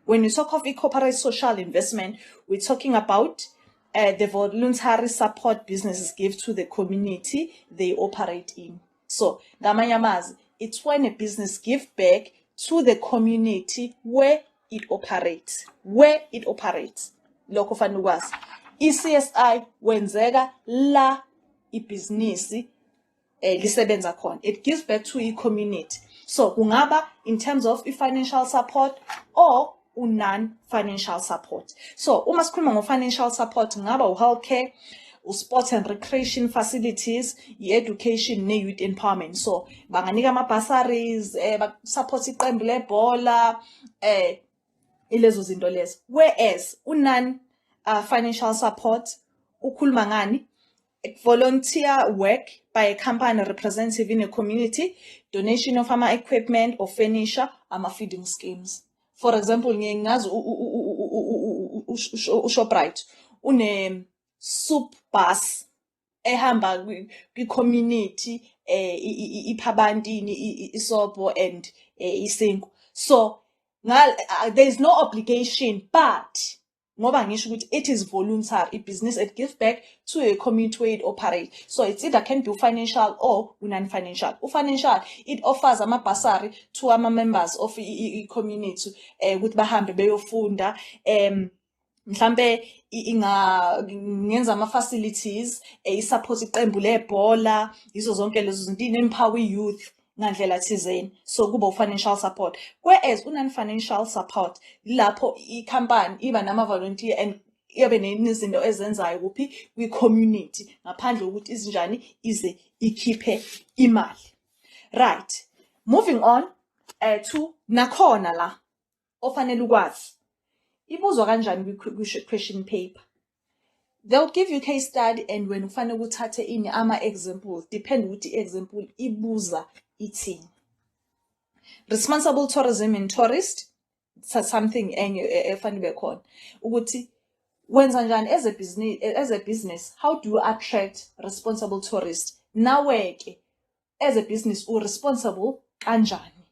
When you talk of corporate social investment, we're talking about the voluntary support businesses give to the community they operate in. So ngamanye amazwi, it's when a business gives back to the community where it operates. Lokho fanele ukwazi. I-CSI wenzeka la ibhizinisi lisebenza khona. It gives back to i-community. So kungaba in terms of financial support or non-financial support. So uma sikhuluma ngo-financial support ngaba u-healthcare, u-sport and recreation facilities, i-education ne-youth empowerment. So banganika ama-bursaries, support iqembu lebhola, ilezo zinto lezo. Whereas non-financial support ukhuluma ngani? Volunteer work by a company representative in a community, donation of equipment or furniture, feeding schemes. For example, ngazi uShoprite une soup bus ehamba kwi-community ipha abantu isobho and isinkwa. So there is no obligation, but ngoba ngisho ukuthi it is voluntary, business it gives back to a community where it operates. So it's either can be financial or non-financial. Financial, it offers bursary to members of the community ukuthi bahambe beyofunda, mhlambe ngenza ama-facilities, i-support iqembu lebhola, yizo zonke lezo zinto, empower youth ngandlela thizeni. So kuba financial support. Whereas non-financial support lapho i-company iba nama-volunteer and iyabe nezinto ezenzayo kuphi kwi-community ngaphandle ukuthi izinjani ize ikhiphe imali. Right, moving on to nakhona la ofanele ukwazi ibuzwa kanjani kwi-question paper. They'll give you case study, and when ufanele ukuthathe ini ama-examples, depend ukuthi i-example ibuza ithini. Responsible tourism and tourist, something efanele khona ukuthi wenza njani as a business, how do you attract responsible tourists? Nawe ke as a business responsible kanjani?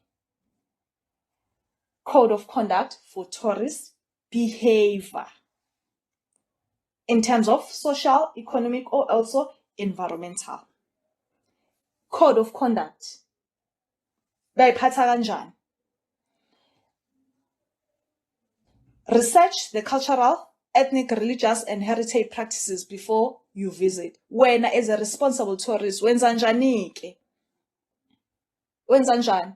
Code of conduct for tourist behavior in terms of social, economic, or also environmental. Code of conduct bayiphatha kanjani? Research the cultural, ethnic, religious, and heritage practices before you visit. Wena as a responsible tourist wenza njani ke? Wenza njani?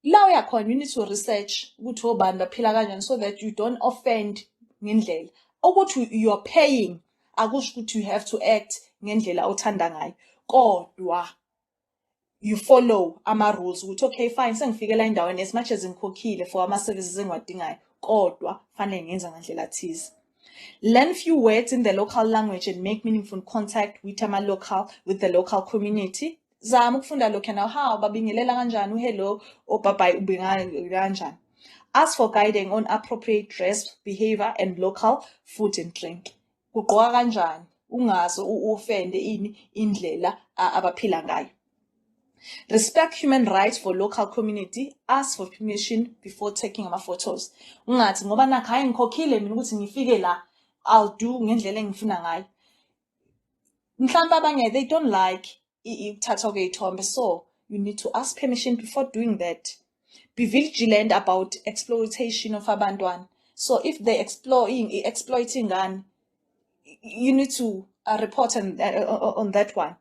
La uyakhona, you need to research ukuthi obani baphila kanjani so that you don't offend ngendlela. Ukuthi you're paying akusho ukuthi you have to act ngendlela othanda ngayo, kodwa you follow ama-rules ukuthi okay fine, sengifikela endaweni as much as ngikhokhile for ama-services engiwadingayo, kodwa fanele ngenza ngandlela thize. Learn few words in the local language and make meaningful contact with the local community. Zama ukufunda lokho na how babingelela kanjani, hello or bye ubinga kanjani. Ask for guidance on appropriate dress, behavior, and local food and drink. Kugqoka kanjani, ungaze uoffende indlela abaphila ngayo. Respect human rights for local community. Ask for permission before taking ama-photos. Ungathi ngoba nakho hayi ngikhokhile mina ukuthi ngifike la, I'll do ngendlela engifuna ngayo. Mhlawumbe abanye they don't like ukuthatha kwey'thombe, so you need to ask permission before doing that. Be vigilant about exploitation of abantwana. So if they're exploiting ngani, you need to report on that one.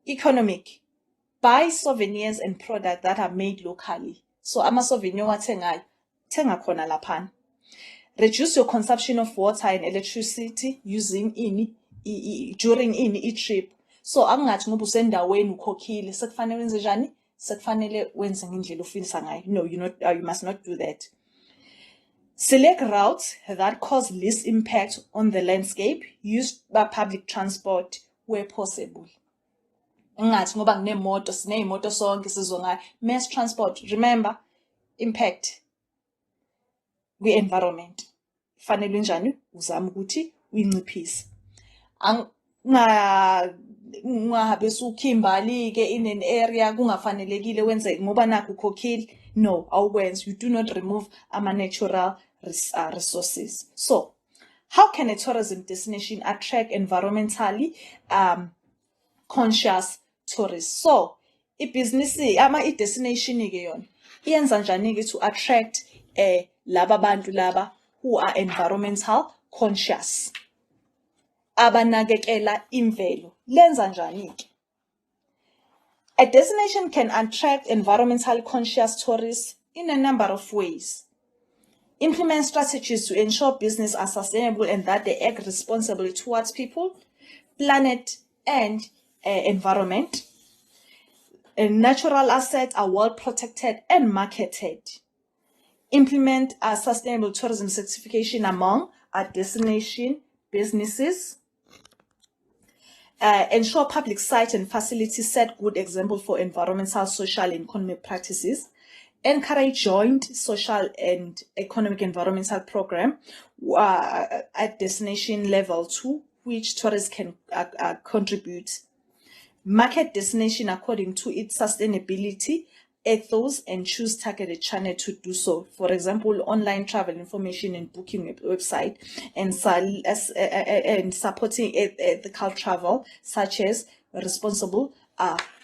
Economic. Buy souvenirs and products that are made locally. So ama-souvenir wathengayo, thenga khona laphana. Reduce your consumption of water and electricity using during a trip. So angathi ngoba usendaweni ukhokhile sekufanele wenze njani? Sekufanele wenze ngendlela ofisa ngayo. No, you must not do that. Select routes that cause least impact on the landscape. Use public transport where possible. Ngathi ngoba nginemoto, sineyimoto sonke sizongayo. Mass transport, remember, impact kwi-environment. Fanele njani? Uzama ukuthi uyinciphise. Ungabe sukimbali ke in an area kungafanelekile wenze ngoba nakho ukhokhile. No, awukwenzi. You do not remove ama-natural resources. So, how can a tourism destination attract environmentally conscious tourists? So, i-destination ke yona iyenza njani ke to attract laba bantu laba who are environmental conscious, abanakekela imvelo. Lenza njani ke? A destination can attract environmental conscious tourists in a number of ways. Implement strategies to ensure business are sustainable and that they act responsibly towards people, planet, and environment. Natural assets are well protected and marketed. Implement a sustainable tourism certification among our destination businesses. Ensure public sites and facilities set good example for environmental, social, and economic practices. Encourage joint social and economic environmental program at destination level to which tourists can contribute. Market destination according to its sustainability, ethos, and choose targeted channel to do so. For example, online travel information and booking website, and supporting ethical travel, such as responsible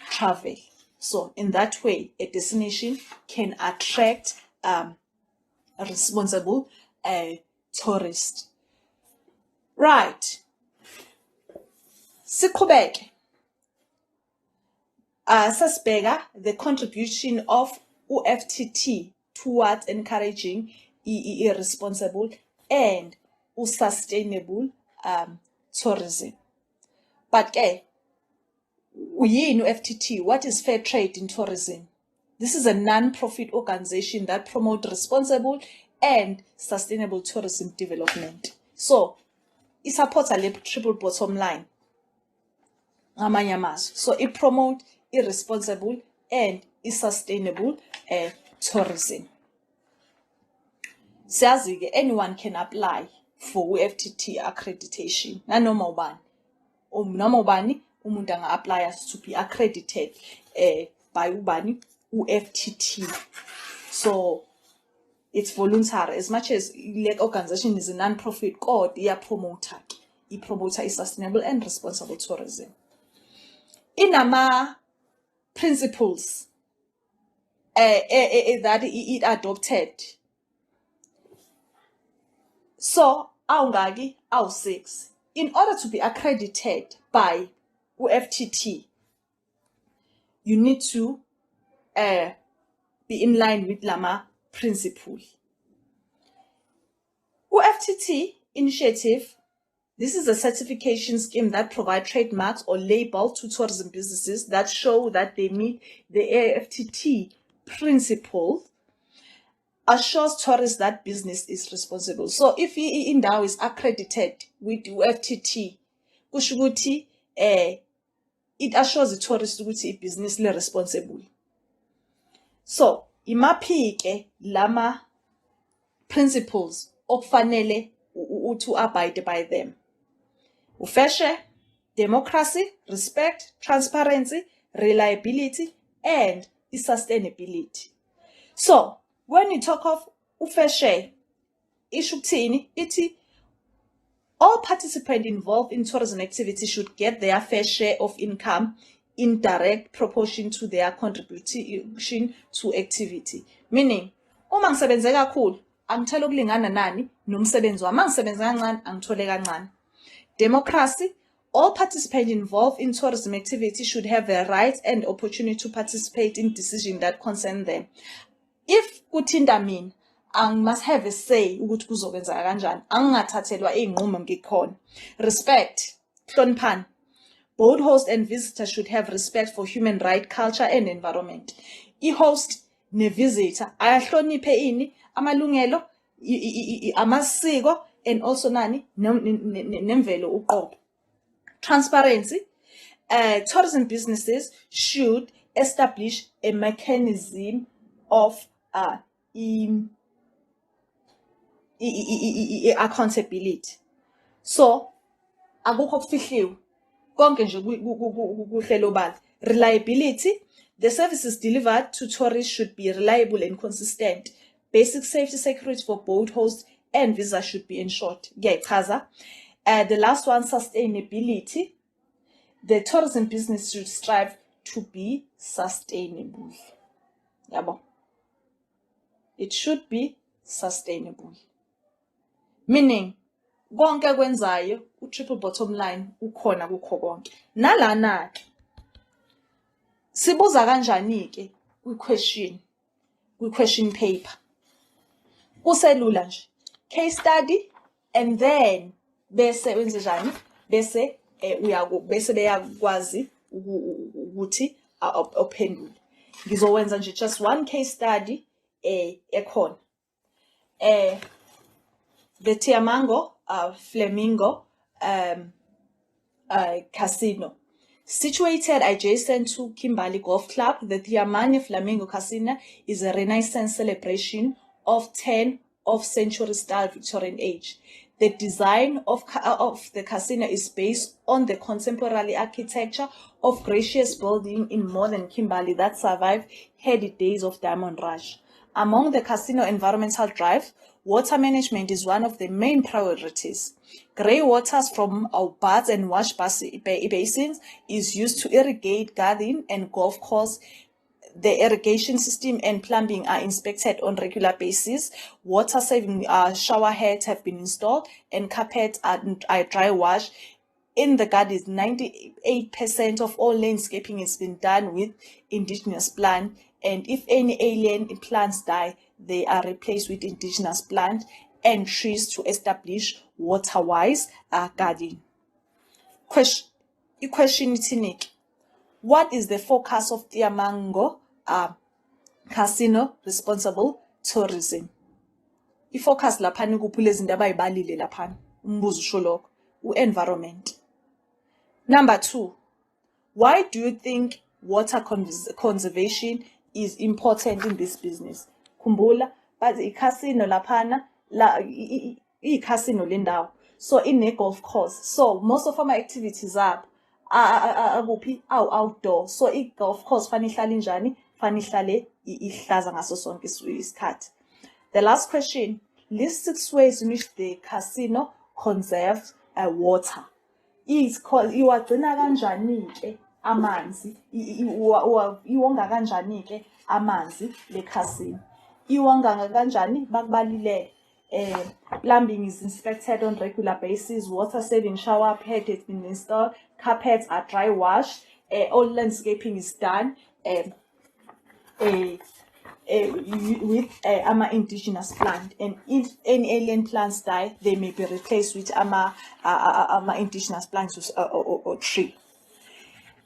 travel. So in that way, a destination can attract responsible tourists. Right. Siqhubeke. Sasibheka the contribution of UFTT towards encouraging irresponsible and sustainable tourism. But uyini UFTT? What is fair trade in tourism? This is a non-profit organization that promotes responsible and sustainable tourism development. So, it supports a triple bottom line. So, it promotes irresponsible and sustainable tourism. Siyazi-ke, anyone can apply for UFTT accreditation. Nanoma ubani umuntu anga-apply to be accredited by UFTT. So it's voluntary. As much as the organization is a non-profit, God promoter sustainable and responsible tourism. Inama principles that it adopted. So, awungaki, 6. In order to be accredited by UFTT, you need to be in line with Lama principle. UFTT initiative, this is a certification scheme that provides trademarks or labels to tourism businesses that show that they meet the AFTT principle, assures tourists that business is responsible. So if indawo is accredited with UFTT, kusho ukuthi it assures the tourist ukuthi business le responsible. So imaphi-ke lama principles okufanele to abide by them. Ufeshe, democracy, respect, transparency, reliability, and sustainability. So when you talk of ufeshe, ishuktini, iti all participants involved in tourism activity should get their fair share of income in direct proportion to their contribution to activity. Meaning, uma ngisebenze kakhulu, angithole ukulingana nani nomsebenzi wami. Uma ngisebenze kancane, angithole kancane. Democracy, all participants involved in tourism activity should have the right and opportunity to participate in decisions that concern them. If kuthinta mina, I must have a say ukuthi kuzokwenzeka kanjani. Angingathathelwa izinqumo ngikhona. Respect, hloniphani. Both host and visitor should have respect for human right, culture, and environment. I-host ne-visitor ayahloniphe ini amalungelo, amasiko, and also nani nemvelo uqobo. Transparency. Tourism businesses should establish a mechanism of accountability. So, akukho okufihliwe. Konke nje kuhlelo obala. Reliability. The services delivered to tourists should be reliable and consistent. Basic safety security for both hosts and visitors should be ensured. The last one, sustainability. The tourism business should strive to be sustainable. Yabo. It should be sustainable. Meaning, konke kwenzayo, triple bottom line, ukhona kukho konke. Nalana ke, sibuza kanjani ke question paper. Kuselula nje. Case study, and then bese wenze njani? Bese bese beyakwazi ukuthi ophendule. Ngizowenza nje just one case study ekhona. The Tiamango Flamingo Casino. Situated adjacent to Kimberley Golf Club, the Tiamani Flamingo Casino is a Renaissance celebration of 10th century style Victorian age. The design of the casino is based on the contemporary architecture of gracious building in modern Kimberley that survived heady days of Diamond Rush. Among the casino environmental drive, water management is one of the main priorities. Grey waters from our baths and wash basins is used to irrigate garden and golf course. The irrigation system and plumbing are inspected on regular basis. Water-saving shower heads have been installed and carpets are dry wash. In the gardens, 98% of all landscaping has been done with indigenous plant, and if any alien plants die, they are replaced with indigenous plant and trees to establish water-wise garden. Question itinik. What is the focus of Tiamango Casino responsible tourism? I-focus laphana kuphi lezi zinto abayibalile laphana. Umbuzo usho lokho. U-environment. Number 2. Why do you think water conservation is important in this business? Kumbula, but i-casino laphana, i-casino lendawo. So in golf course. So most of our activities are outdoor. So i-golf course fanele ihlale njani? Fanele ihlale ihlaza ngaso sonke isikhathi. The last question, list 6 ways in which the casino conserves water. Iwagcina kanjani ke amanzi? Iwonga kanjani ke amanzi le casino? Iwonga kanjani? Bakubalile. Plumbing is inspected on regular basis. Water saving shower head has been installed. Carpets are dry washed. All landscaping is done with indigenous plant. And if any alien plants die, they may be replaced with indigenous plants or tree.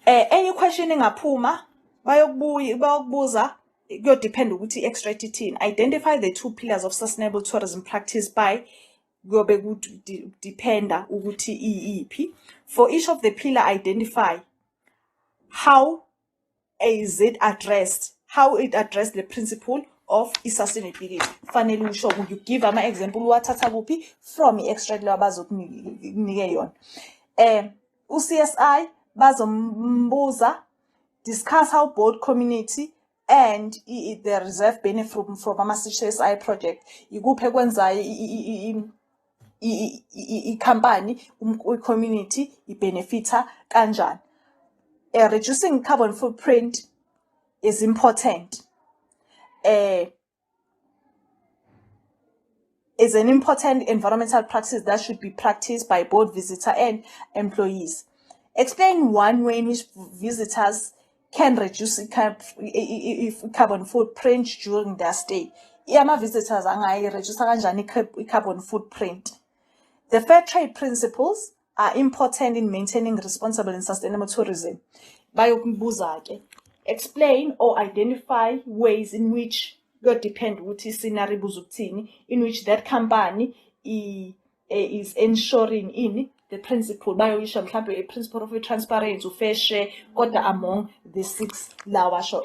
Any question engaphuma bayokubuza. It depend ukuthi extract ithini. Identify the 2 pillars of sustainable tourism practice by dependa ukuthi iyiphi. For each of the pillar, identify how is it addressed, how it addressed the principle of sustainability. Fanele usho you give ama example wathatha kuphi from extract labazokunike yona. UCSI bazombuza discuss how board community and the reserve benefit from ama-CSI project. Ikuphi ekwenzayo i-company, i-community, i-benefita kanjani. Reducing carbon footprint is important. Is an important environmental practice that should be practiced by both visitor and employees. Explain one way in which visitors can reduce carbon footprint during their stay. Ama visitors reduce carbon footprint. The fair trade principles are important in maintaining responsible and sustainable tourism. Explain or identify ways in which depend in which that company is ensuring in the principle a principle of transparency fair share order among the 6 lawa show.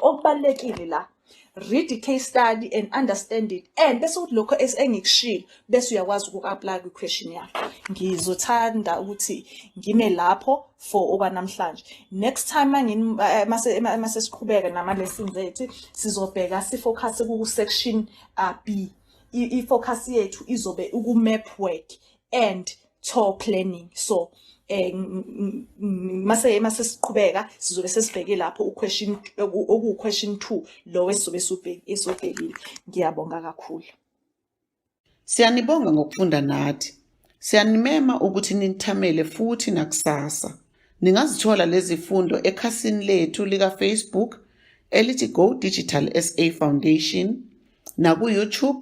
Read the case study and understand it, and bese ukuthi lokho engikushilo bese uyakwazi uku-apply kwi-question yakho. Ngizothanda ukuthi ngime lapho for okwanamhlanje. Next time mase siqhubeka nama-lessons ethu sizobheka sifocus ku-section B. I-focus yethu izobe uku-map work and tour planning. So mase siqhubeka sizobe sesibheke lapho question 2 lo esizobe esubhekile. Ngiyabonga kakhulu. Siyanibonga ngokufunda nathi. Siyanimema ukuthi nithamele futhi nakusasa. Ningazithola lezi zifundo ekhasini lethu lika Facebook elithi Go Digital SA Foundation na ku YouTube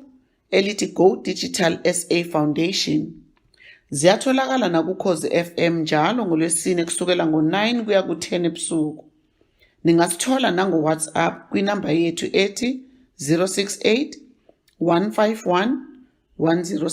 elithi Go Digital SA Foundation. Ziyatholakala na ku Khosi FM njalo ngoLwesine kusukela ngo-9 kuya ku-10 ebusuku. Ningasithola nango WhatsApp kwinamba yethu ethi 068 151 107.